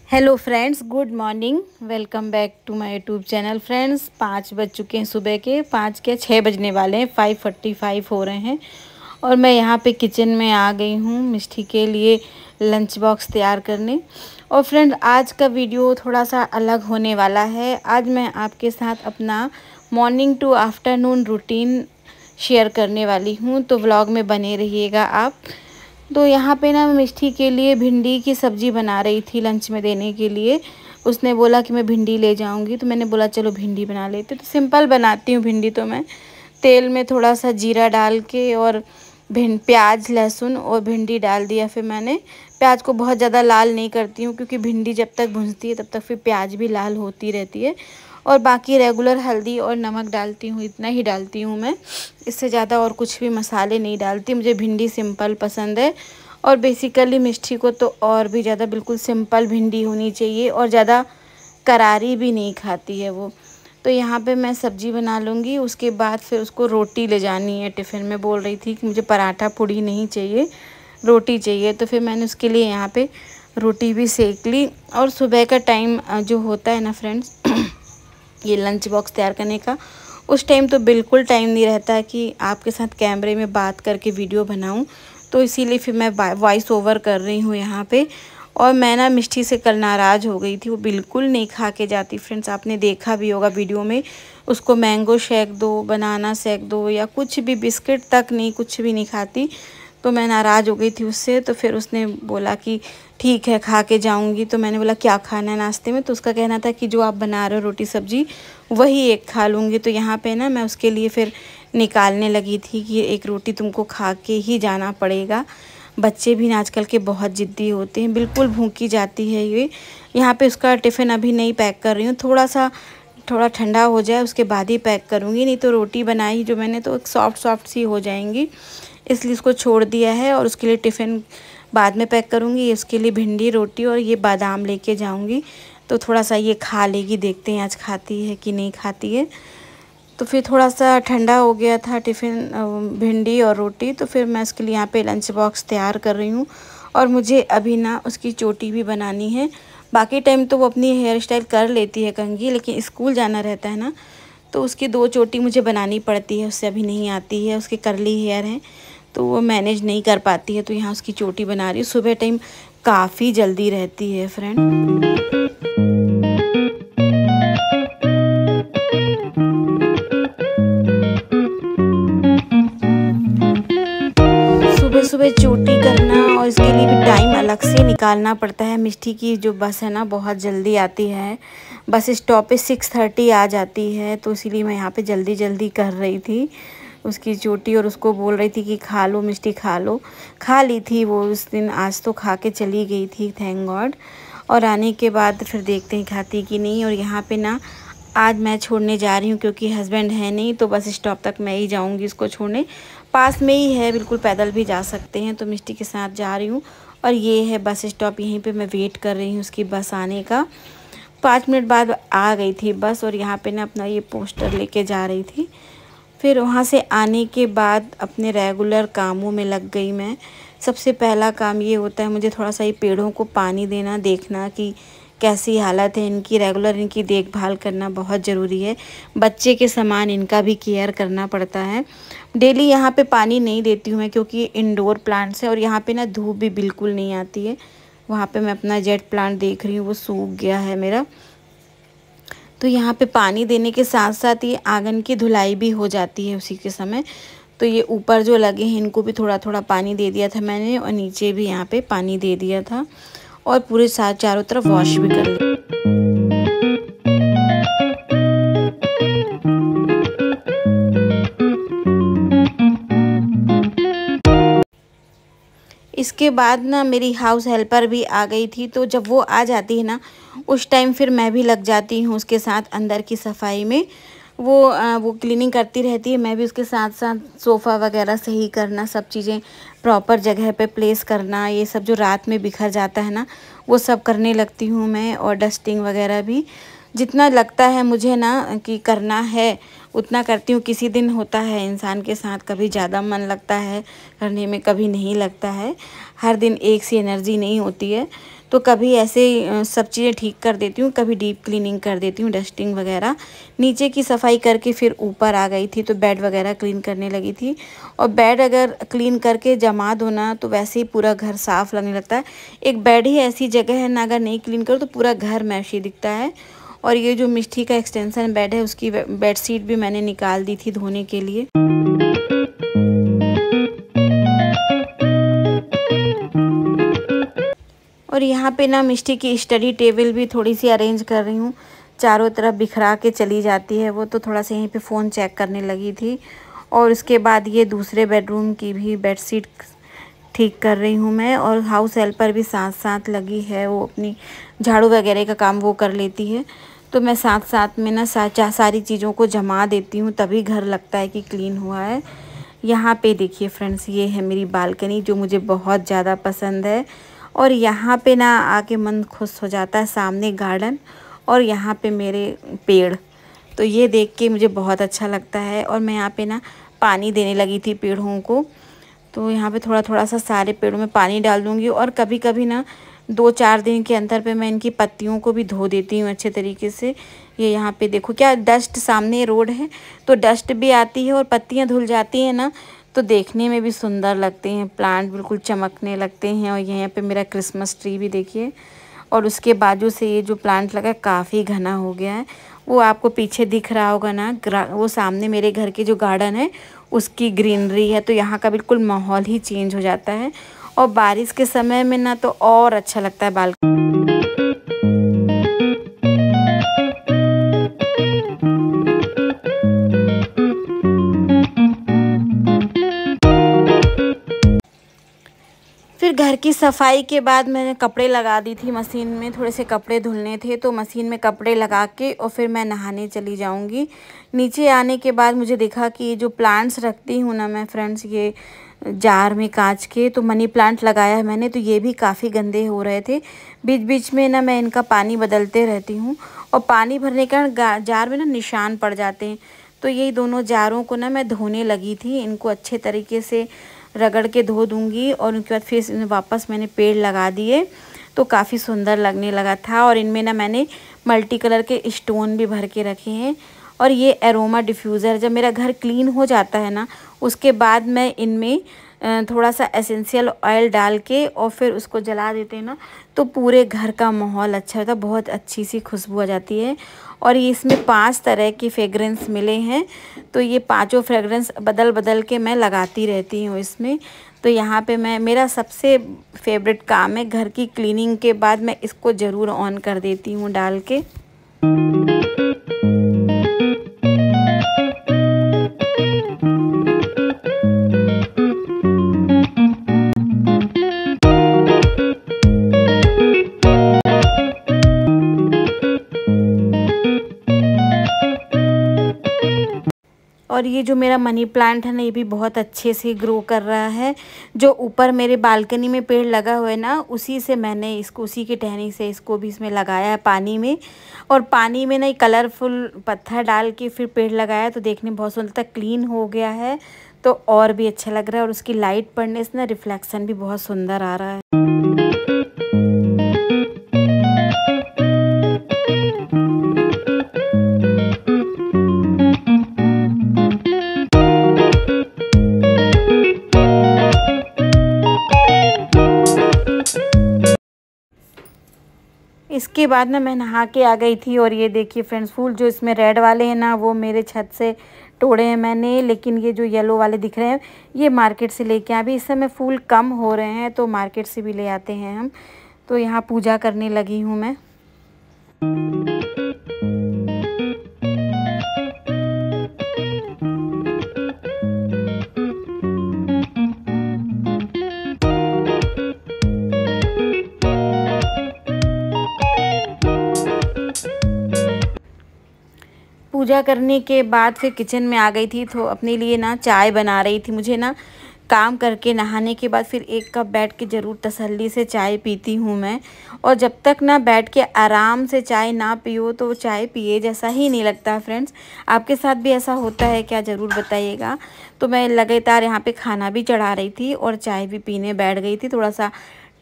Hello friends, good morning. Welcome back to my YouTube channel. Friends 5 बज चुके हैं, सुबह के 5 के 6 बजने वाले हैं, 5:45 हो रहे हैं। और मैं यहाँ पे किचन में आ गई हूँ मिष्टी के लिए लंच बॉक्स तैयार करने। और फ्रेंड, आज का वीडियो थोड़ा सा अलग होने वाला है। आज मैं आपके साथ अपना morning to afternoon routine share करने वाली हूँ, तो व्लॉग में बने रहिएगा आप। तो यहाँ पे ना मैं मिष्टी के लिए भिंडी की सब्ज़ी बना रही थी लंच में देने के लिए। उसने बोला कि मैं भिंडी ले जाऊँगी, तो मैंने बोला चलो भिंडी बना लेते। तो सिंपल बनाती हूँ भिंडी। तो मैं तेल में थोड़ा सा जीरा डाल के और प्याज लहसुन और भिंडी डाल दिया। फिर मैंने प्याज को बहुत ज़्यादा लाल नहीं करती हूँ, क्योंकि भिंडी जब तक भूनती है तब तक फिर प्याज भी लाल होती रहती है। और बाकी रेगुलर हल्दी और नमक डालती हूँ, इतना ही डालती हूँ मैं। इससे ज़्यादा और कुछ भी मसाले नहीं डालती। मुझे भिंडी सिंपल पसंद है। और बेसिकली मिष्टी को तो और भी ज़्यादा बिल्कुल सिंपल भिंडी होनी चाहिए, और ज़्यादा करारी भी नहीं खाती है वो। तो यहाँ पे मैं सब्ज़ी बना लूँगी। उसके बाद फिर उसको रोटी ले जानी है टिफ़िन में। बोल रही थी कि मुझे पराठा पूड़ी नहीं चाहिए, रोटी चाहिए। तो फिर मैंने उसके लिए यहाँ पे रोटी भी सेक ली। और सुबह का टाइम जो होता है ना फ्रेंड्स, ये लंच बॉक्स तैयार करने का, उस टाइम तो बिल्कुल टाइम नहीं रहता है कि आपके साथ कैमरे में बात करके वीडियो बनाऊं। तो इसीलिए फिर मैं वॉइस ओवर कर रही हूँ यहाँ पे। और मैं ना मिष्टी से कल नाराज़ हो गई थी, वो बिल्कुल नहीं खा के जाती। फ्रेंड्स, आपने देखा भी होगा वीडियो में, उसको मैंगो शेक दो, बनाना शेक दो, या कुछ भी, बिस्किट तक नहीं, कुछ भी नहीं खाती। तो मैं नाराज़ हो गई थी उससे। तो फिर उसने बोला कि ठीक है, खा के जाऊंगी। तो मैंने बोला क्या खाना है नाश्ते में? तो उसका कहना था कि जो आप बना रहे हो रोटी सब्ज़ी, वही एक खा लूँगी। तो यहाँ पे ना मैं उसके लिए फिर निकालने लगी थी कि एक रोटी तुमको खा के ही जाना पड़ेगा। बच्चे भी आजकल के बहुत ज़िद्दी होते हैं, बिल्कुल भूखी जाती है ये। यहाँ पे उसका टिफ़िन अभी नहीं पैक कर रही हूँ, थोड़ा ठंडा हो जाए उसके बाद ही पैक करूँगी। नहीं तो रोटी बनाई जो मैंने, तो सॉफ्ट सॉफ्ट सी हो जाएंगी, इसलिए उसको छोड़ दिया है। और उसके लिए टिफ़िन बाद में पैक करूँगी। इसके लिए भिंडी, रोटी और ये बादाम लेके जाऊँगी। तो थोड़ा सा ये खा लेगी, देखते हैं आज खाती है कि नहीं खाती है। तो फिर थोड़ा सा ठंडा हो गया था टिफ़िन, भिंडी और रोटी। तो फिर मैं इसके लिए यहाँ पे लंच बॉक्स तैयार कर रही हूँ। और मुझे अभी ना उसकी चोटी भी बनानी है। बाकी टाइम तो वो अपनी हेयर स्टाइल कर लेती है कंघी, लेकिन स्कूल जाना रहता है ना, तो उसकी 2 चोटी मुझे बनानी पड़ती है। उससे अभी नहीं आती है, उसके कर्ली हेयर हैं, तो वो मैनेज नहीं कर पाती है। तो यहाँ उसकी चोटी बना रही हूँ। सुबह टाइम काफ़ी जल्दी रहती है फ्रेंड। सुबह चोटी करना, और इसके लिए भी टाइम अलग से निकालना पड़ता है। मिष्टी की जो बस है ना, बहुत जल्दी आती है। बस स्टॉप पे 6:30 आ जाती है। तो इसीलिए मैं यहाँ पे जल्दी जल्दी कर रही थी उसकी चोटी। और उसको बोल रही थी कि खा लो मिष्टी, खा लो। खा ली थी वो उस दिन, आज तो खा के चली गई थी, थैंक गॉड। और आने के बाद फिर देखते हैं खाती कि नहीं। और यहाँ पे ना आज मैं छोड़ने जा रही हूँ, क्योंकि हस्बैंड है नहीं, तो बस स्टॉप तक मैं ही जाऊँगी इसको छोड़ने। पास में ही है, बिल्कुल पैदल भी जा सकते हैं। तो मिष्टी के साथ जा रही हूँ। और ये है बस स्टॉप, यहीं पे मैं वेट कर रही हूँ उसकी बस आने का। 5 मिनट बाद आ गई थी बस। और यहाँ पे ना अपना ये पोस्टर लेके जा रही थी। फिर वहाँ से आने के बाद अपने रेगुलर कामों में लग गई मैं। सबसे पहला काम ये होता है मुझे थोड़ा सा ये पेड़ों को पानी देना, देखना कि कैसी हालत है इनकी। रेगुलर इनकी देखभाल करना बहुत ज़रूरी है। बच्चे के समान इनका भी केयर करना पड़ता है। डेली यहाँ पे पानी नहीं देती हूँ मैं, क्योंकि इंडोर प्लांट्स है और यहाँ पे ना धूप भी बिल्कुल नहीं आती है। वहाँ पे मैं अपना जेट प्लांट देख रही हूँ, वो सूख गया है मेरा। तो यहाँ पे पानी देने के साथ साथ ये आंगन की धुलाई भी हो जाती है उसी के समय। तो ये ऊपर जो लगे हैं इनको भी थोड़ा थोड़ा पानी दे दिया था मैंने, और नीचे भी यहाँ पे पानी दे दिया था। और पूरे साथ चारों तरफ वॉश भी कर लिया। इसके बाद ना मेरी हाउस हेल्पर भी आ गई थी। तो जब वो आ जाती है ना, उस टाइम फिर मैं भी लग जाती हूँ उसके साथ अंदर की सफाई में। वो क्लीनिंग करती रहती है, मैं भी उसके साथ साथ सोफ़ा वगैरह सही करना, सब चीज़ें प्रॉपर जगह पे प्लेस करना, ये सब जो रात में बिखर जाता है ना, वो सब करने लगती हूँ मैं। और डस्टिंग वगैरह भी जितना लगता है मुझे ना कि करना है, उतना करती हूँ। किसी दिन होता है इंसान के साथ, कभी ज़्यादा मन लगता है करने में, कभी नहीं लगता है। हर दिन एक सी एनर्जी नहीं होती है। तो कभी ऐसे सब चीज़ें ठीक कर देती हूँ, कभी डीप क्लीनिंग कर देती हूँ, डस्टिंग वगैरह। नीचे की सफाई करके फिर ऊपर आ गई थी, तो बेड वगैरह क्लीन करने लगी थी। और बेड अगर क्लीन करके जमा दो ना तो वैसे ही पूरा घर साफ़ लगने लगता है। एक बेड ही ऐसी जगह है ना, अगर नहीं क्लीन करो तो पूरा घर मैशी दिखता है। और ये जो मिष्टी का एक्सटेंशन बेड है उसकी बेड शीट भी मैंने निकाल दी थी धोने के लिए। और यहाँ पे ना मिष्टी की स्टडी टेबल भी थोड़ी सी अरेंज कर रही हूँ, चारों तरफ बिखरा के चली जाती है वो, तो थोड़ा सा यहीं पे फ़ोन चेक करने लगी थी। और उसके बाद ये दूसरे बेडरूम की भी बेडशीट ठीक कर रही हूँ मैं। और हाउस हेल्पर भी साथ साथ लगी है, वो अपनी झाड़ू वगैरह का काम वो कर लेती है, तो मैं साथ साथ में ना सारी चीज़ों को जमा देती हूँ, तभी घर लगता है कि क्लीन हुआ है। यहाँ पे देखिए फ्रेंड्स, ये है मेरी बालकनी जो मुझे बहुत ज़्यादा पसंद है। और यहाँ पे ना आके मन खुश हो जाता है। सामने गार्डन और यहाँ पे मेरे पेड़, तो ये देख के मुझे बहुत अच्छा लगता है। और मैं यहाँ पे ना पानी देने लगी थी पेड़ों को, तो यहाँ पे थोड़ा थोड़ा सा सारे पेड़ों में पानी डाल दूँगी। और कभी कभी ना 2-4 दिन के अंतर पे मैं इनकी पत्तियों को भी धो देती हूँ अच्छे तरीके से। ये यहाँ पे देखो क्या डस्ट, सामने रोड है तो डस्ट भी आती है और पत्तियाँ धुल जाती हैं ना, तो देखने में भी सुंदर लगते हैं, प्लांट बिल्कुल चमकने लगते हैं। और यहाँ पे मेरा क्रिसमस ट्री भी देखिए। और उसके बाजू से ये जो प्लांट लगा काफ़ी घना हो गया है, वो आपको पीछे दिख रहा होगा ना, वो सामने मेरे घर के जो गार्डन है उसकी ग्रीनरी है, तो यहाँ का बिल्कुल माहौल ही चेंज हो जाता है। और बारिश के समय में ना तो और अच्छा लगता है बालकनी। फिर घर की सफाई के बाद मैंने कपड़े लगा दी थी मशीन में, थोड़े से कपड़े धुलने थे तो मशीन में कपड़े लगा के और फिर मैं नहाने चली जाऊंगी। नीचे आने के बाद मुझे देखा कि ये जो प्लांट्स रखती हूँ ना मैं फ्रेंड्स, ये जार में कांच के, तो मनी प्लांट लगाया है मैंने, तो ये भी काफ़ी गंदे हो रहे थे। बीच बीच में ना मैं इनका पानी बदलते रहती हूँ, और पानी भरने का जार में ना निशान पड़ जाते हैं, तो यही दोनों जारों को ना मैं धोने लगी थी। इनको अच्छे तरीके से रगड़ के धो दूँगी और उनके बाद फिर वापस मैंने पेड़ लगा दिए, तो काफ़ी सुंदर लगने लगा था। और इनमें ना मैंने मल्टी कलर के स्टोन भी भर के रखे हैं। और ये एरोमा डिफ्यूज़र, जब मेरा घर क्लीन हो जाता है ना उसके बाद मैं इनमें थोड़ा सा एसेंशियल ऑयल डाल के और फिर उसको जला देते हैं ना, तो पूरे घर का माहौल अच्छा होता है, बहुत अच्छी सी खुशबू आ जाती है। और ये इसमें 5 तरह की फ्रेगरेंस मिले हैं, तो ये 5 फ्रेगरेंस बदल बदल के मैं लगाती रहती हूँ इसमें। तो यहाँ पे मेरा सबसे फेवरेट काम है, घर की क्लीनिंग के बाद मैं इसको ज़रूर ऑन कर देती हूँ डाल के। और ये जो मेरा मनी प्लांट है ना, ये भी बहुत अच्छे से ग्रो कर रहा है। जो ऊपर मेरे बालकनी में पेड़ लगा हुआ है ना, उसी से मैंने इसको, उसी की टहनी से इसको भी इसमें लगाया है पानी में। और पानी में ना कलरफुल पत्थर डाल के फिर पेड़ लगाया, तो देखने में बहुत सुंदर क्लीन हो गया है, तो और भी अच्छा लग रहा है। और उसकी लाइट पड़ने से ना रिफ्लेक्शन भी बहुत सुंदर आ रहा है। इसके बाद ना मैं नहा के आ गई थी। और ये देखिए फ्रेंड्स, फूल जो इसमें रेड वाले हैं ना वो मेरे छत से तोड़े हैं मैंने, लेकिन ये जो येलो वाले दिख रहे हैं ये मार्केट से लेके अभी इस समय फूल कम हो रहे हैं तो मार्केट से भी ले आते हैं हम। तो यहाँ पूजा करने लगी हूँ मैं। पूजा करने के बाद फिर किचन में आ गई थी, तो अपने लिए ना चाय बना रही थी। मुझे ना काम करके नहाने के बाद फिर 1 कप बैठ के ज़रूर तसल्ली से चाय पीती हूँ मैं। और जब तक ना बैठ के आराम से चाय ना पियो तो चाय पिए जैसा ही नहीं लगता। फ्रेंड्स, आपके साथ भी ऐसा होता है क्या, ज़रूर बताइएगा। तो मैं लगातार यहाँ पे खाना भी चढ़ा रही थी और चाय भी पीने बैठ गई थी। थोड़ा सा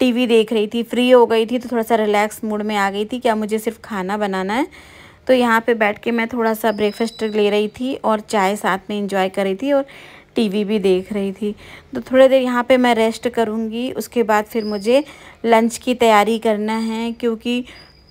टीवी देख रही थी, फ्री हो गई थी तो थोड़ा सा रिलैक्स मूड में आ गई थी कि अब मुझे सिर्फ खाना बनाना है। तो यहाँ पे बैठ के मैं थोड़ा सा ब्रेकफास्ट ले रही थी और चाय साथ में एंजॉय कर रही थी और टीवी भी देख रही थी। तो थोड़ी देर यहाँ पे मैं रेस्ट करूँगी, उसके बाद फिर मुझे लंच की तैयारी करना है क्योंकि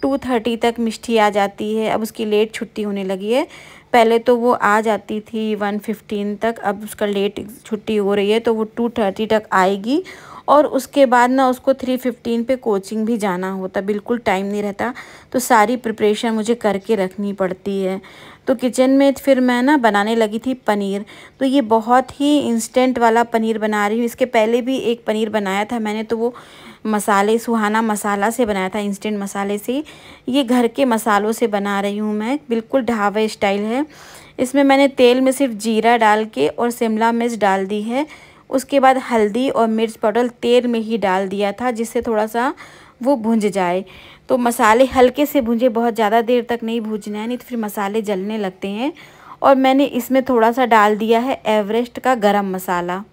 2:30 तक मिष्टी आ जाती है। अब उसकी लेट छुट्टी होने लगी है। पहले तो वो आ जाती थी 1:15 तक, अब उसका लेट छुट्टी हो रही है तो वो 2:30 तक आएगी। और उसके बाद ना उसको 3:15 पे कोचिंग भी जाना होता, बिल्कुल टाइम नहीं रहता। तो सारी प्रिपरेशन मुझे करके रखनी पड़ती है। तो किचन में फिर मैं ना बनाने लगी थी पनीर। तो ये बहुत ही इंस्टेंट वाला पनीर बना रही हूँ। इसके पहले भी एक पनीर बनाया था मैंने, तो वो मसाले सुहाना मसाला से बनाया था, इंस्टेंट मसाले से। ये घर के मसालों से बना रही हूँ मैं, बिल्कुल ढाबा स्टाइल है। इसमें मैंने तेल में सिर्फ जीरा डाल के और शिमला मिर्च डाल दी है। उसके बाद हल्दी और मिर्च पाउडर तेल में ही डाल दिया था जिससे थोड़ा सा वो भुंज जाए। तो मसाले हल्के से भुंजे, बहुत ज़्यादा देर तक नहीं भूजना है, नहीं तो फिर मसाले जलने लगते हैं। और मैंने इसमें थोड़ा सा डाल दिया है एवरेस्ट का गरम मसाला।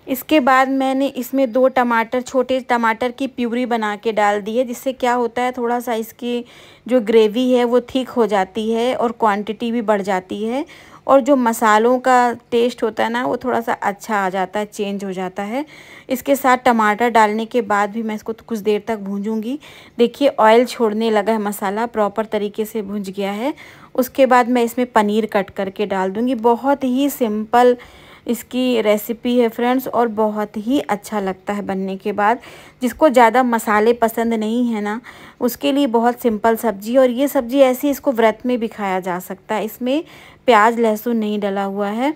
इसके बाद मैंने इसमें 2 टमाटर, छोटे टमाटर की प्यूरी बना के डाल दी है, जिससे क्या होता है थोड़ा सा इसकी जो ग्रेवी है वो थिक हो जाती है और क्वांटिटी भी बढ़ जाती है। और जो मसालों का टेस्ट होता है ना वो थोड़ा सा अच्छा आ जाता है, चेंज हो जाता है। इसके साथ टमाटर डालने के बाद भी मैं इसको कुछ देर तक भूंजूंगी। देखिए ऑयल छोड़ने लगा है, मसाला प्रॉपर तरीके से भुंज गया है। उसके बाद मैं इसमें पनीर कट करके डाल दूँगी। बहुत ही सिंपल इसकी रेसिपी है फ्रेंड्स, और बहुत ही अच्छा लगता है बनने के बाद। जिसको ज़्यादा मसाले पसंद नहीं है ना, उसके लिए बहुत सिंपल सब्जी। और ये सब्जी ऐसी इसको व्रत में भी खाया जा सकता है। इसमें प्याज लहसुन नहीं डला हुआ है।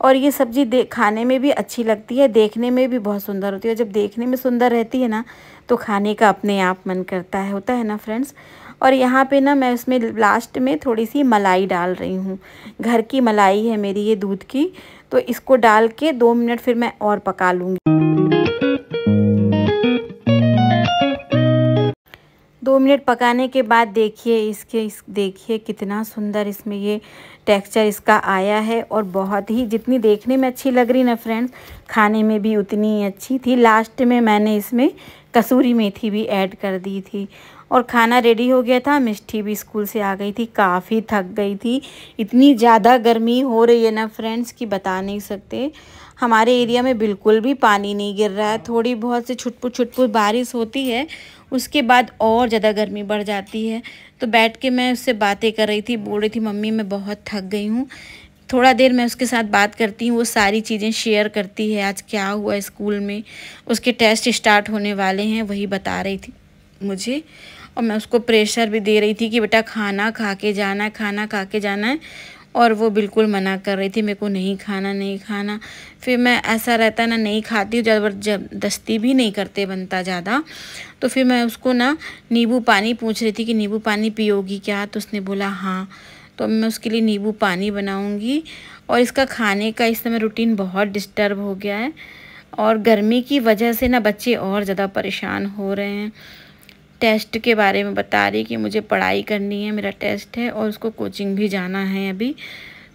और ये सब्जी खाने में भी अच्छी लगती है, देखने में भी बहुत सुंदर होती है। जब देखने में सुंदर रहती है ना तो खाने का अपने आप मन करता है, होता है ना फ्रेंड्स। और यहाँ पे ना मैं उसमें लास्ट में थोड़ी सी मलाई डाल रही हूँ। घर की मलाई है मेरी, ये दूध की। तो इसको डाल के 2 मिनट फिर मैं और पका लूँगी। 2 मिनट पकाने के बाद देखिए कितना सुंदर इसमें ये टेक्सचर इसका आया है। और बहुत ही, जितनी देखने में अच्छी लग रही ना फ्रेंड्स, खाने में भी उतनी ही अच्छी थी। लास्ट में मैंने इसमें कसूरी मेथी भी ऐड कर दी थी। और खाना रेडी हो गया था। मिष्टी भी स्कूल से आ गई थी, काफ़ी थक गई थी। इतनी ज़्यादा गर्मी हो रही है ना फ्रेंड्स कि बता नहीं सकते। हमारे एरिया में बिल्कुल भी पानी नहीं गिर रहा है, थोड़ी बहुत से छुटपुट बारिश होती है, उसके बाद और ज़्यादा गर्मी बढ़ जाती है। तो बैठ के मैं उससे बातें कर रही थी, बोल रही थी मम्मी मैं बहुत थक गई हूँ। थोड़ा देर मैं उसके साथ बात करती हूँ, वो सारी चीज़ें शेयर करती है, आज क्या हुआ स्कूल में, उसके टेस्ट स्टार्ट होने वाले हैं वही बता रही थी मुझे। और मैं उसको प्रेशर भी दे रही थी कि बेटा खाना खा के जाना है, खाना खा के जाना है। और वो बिल्कुल मना कर रही थी, मेरे को नहीं खाना नहीं खाना। फिर मैं, ऐसा रहता है ना, नहीं खाती हूँ, ज़बरदस्ती भी नहीं करते बनता ज़्यादा। तो फिर मैं उसको ना नींबू पानी पूछ रही थी कि नींबू पानी पियोगी क्या, तो उसने बोला हाँ। तो मैं उसके लिए नींबू पानी बनाऊँगी। और इसका खाने का इस समय रूटीन बहुत डिस्टर्ब हो गया है। और गर्मी की वजह से ना बच्चे और ज़्यादा परेशान हो रहे हैं। टेस्ट के बारे में बता रही कि मुझे पढ़ाई करनी है, मेरा टेस्ट है और उसको कोचिंग भी जाना है अभी।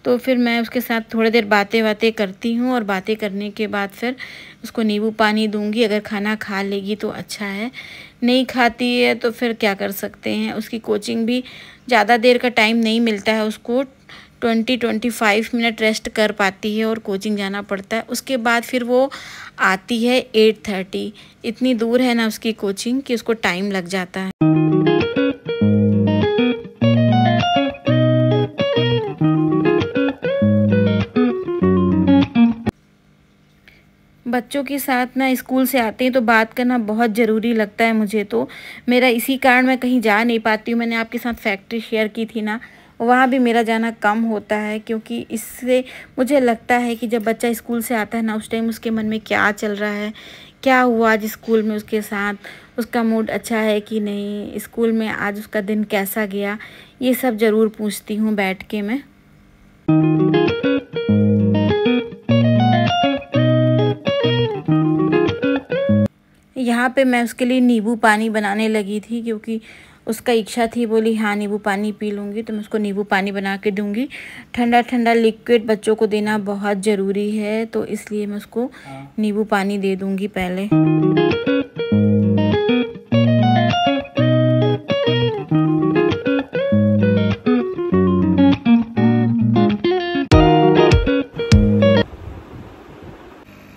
तो फिर मैं उसके साथ थोड़ी देर बातें करती हूँ। और बातें करने के बाद फिर उसको नींबू पानी दूंगी। अगर खाना खा लेगी तो अच्छा है, नहीं खाती है तो फिर क्या कर सकते हैं। उसकी कोचिंग भी ज़्यादा देर का टाइम नहीं मिलता है उसको, 20-25 मिनट रेस्ट कर पाती है और कोचिंग जाना पड़ता है। उसके बाद फिर वो आती है 8:30। इतनी दूर है ना उसकी कोचिंग कि उसको टाइम लग जाता है। बच्चों के साथ ना स्कूल से आते हैं तो बात करना बहुत ज़रूरी लगता है मुझे। तो मेरा इसी कारण मैं कहीं जा नहीं पाती हूँ। मैंने आपके साथ फैक्ट्री शेयर की थी ना, वहाँ भी मेरा जाना कम होता है, क्योंकि इससे मुझे लगता है कि जब बच्चा स्कूल से आता है ना, उस टाइम उसके मन में क्या चल रहा है, क्या हुआ आज स्कूल में उसके साथ, उसका मूड अच्छा है कि नहीं, स्कूल में आज उसका दिन कैसा गया, ये सब ज़रूर पूछती हूँ बैठ के मैं। यहाँ पे मैं उसके लिए नींबू पानी बनाने लगी थी, क्योंकि उसका इच्छा थी, बोली हाँ नींबू पानी पी लूँगी, तो मैं उसको नींबू पानी बना के दूँगी। ठंडा ठंडा लिक्विड बच्चों को देना बहुत ज़रूरी है, तो इसलिए मैं उसको नींबू पानी दे दूँगी पहले।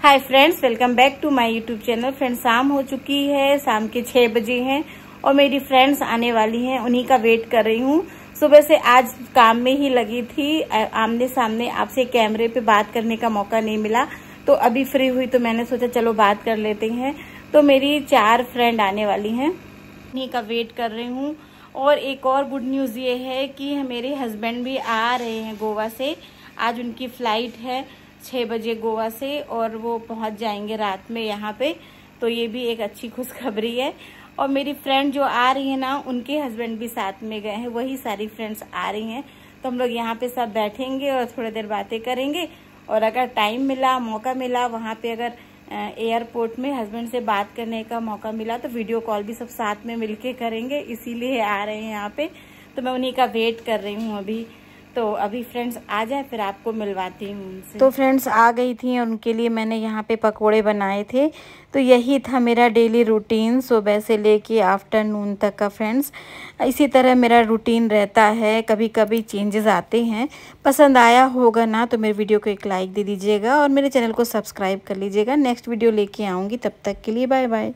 Hi friends, welcome back to my YouTube channel. Friends, शाम हो चुकी है, शाम के 6 बजे हैं और मेरी फ्रेंड्स आने वाली हैं, उन्हीं का वेट कर रही हूँ। सुबह से आज काम में ही लगी थी, आमने सामने आपसे कैमरे पे बात करने का मौका नहीं मिला, तो अभी फ्री हुई तो मैंने सोचा चलो बात कर लेते हैं। तो मेरी 4 फ्रेंड आने वाली हैं, उन्हीं का वेट कर रही हूँ। और एक और गुड न्यूज़ ये है कि मेरे हस्बैंड भी आ रहे हैं गोवा से। आज उनकी फ़्लाइट है 6 बजे गोवा से और वो पहुंच जाएंगे रात में यहाँ पे, तो ये भी एक अच्छी खुशखबरी है। और मेरी फ्रेंड जो आ रही है ना, उनके हस्बैंड भी साथ में गए हैं, वही सारी फ्रेंड्स आ रही हैं। तो हम लोग यहाँ पे सब बैठेंगे और थोड़ी देर बातें करेंगे। और अगर टाइम मिला, मौका मिला, वहाँ पे अगर एयरपोर्ट में हस्बैंड से बात करने का मौका मिला तो वीडियो कॉल भी सब साथ में मिलके करेंगे, इसीलिए आ रहे हैं यहाँ पे। तो मैं उन्हीं का वेट कर रही हूँ अभी। तो अभी फ्रेंड्स आ जाए फिर आपको मिलवाती हूँ उनसे। तो फ्रेंड्स आ गई थी और उनके लिए मैंने यहाँ पे पकोड़े बनाए थे। तो यही था मेरा डेली रूटीन, सुबह से लेके आफ्टरनून तक का फ्रेंड्स। इसी तरह मेरा रूटीन रहता है, कभी कभी चेंजेस आते हैं। पसंद आया होगा ना तो मेरे वीडियो को एक लाइक दे दीजिएगा और मेरे चैनल को सब्सक्राइब कर लीजिएगा। नेक्स्ट वीडियो लेके आऊँगी, तब तक के लिए बाय बाय।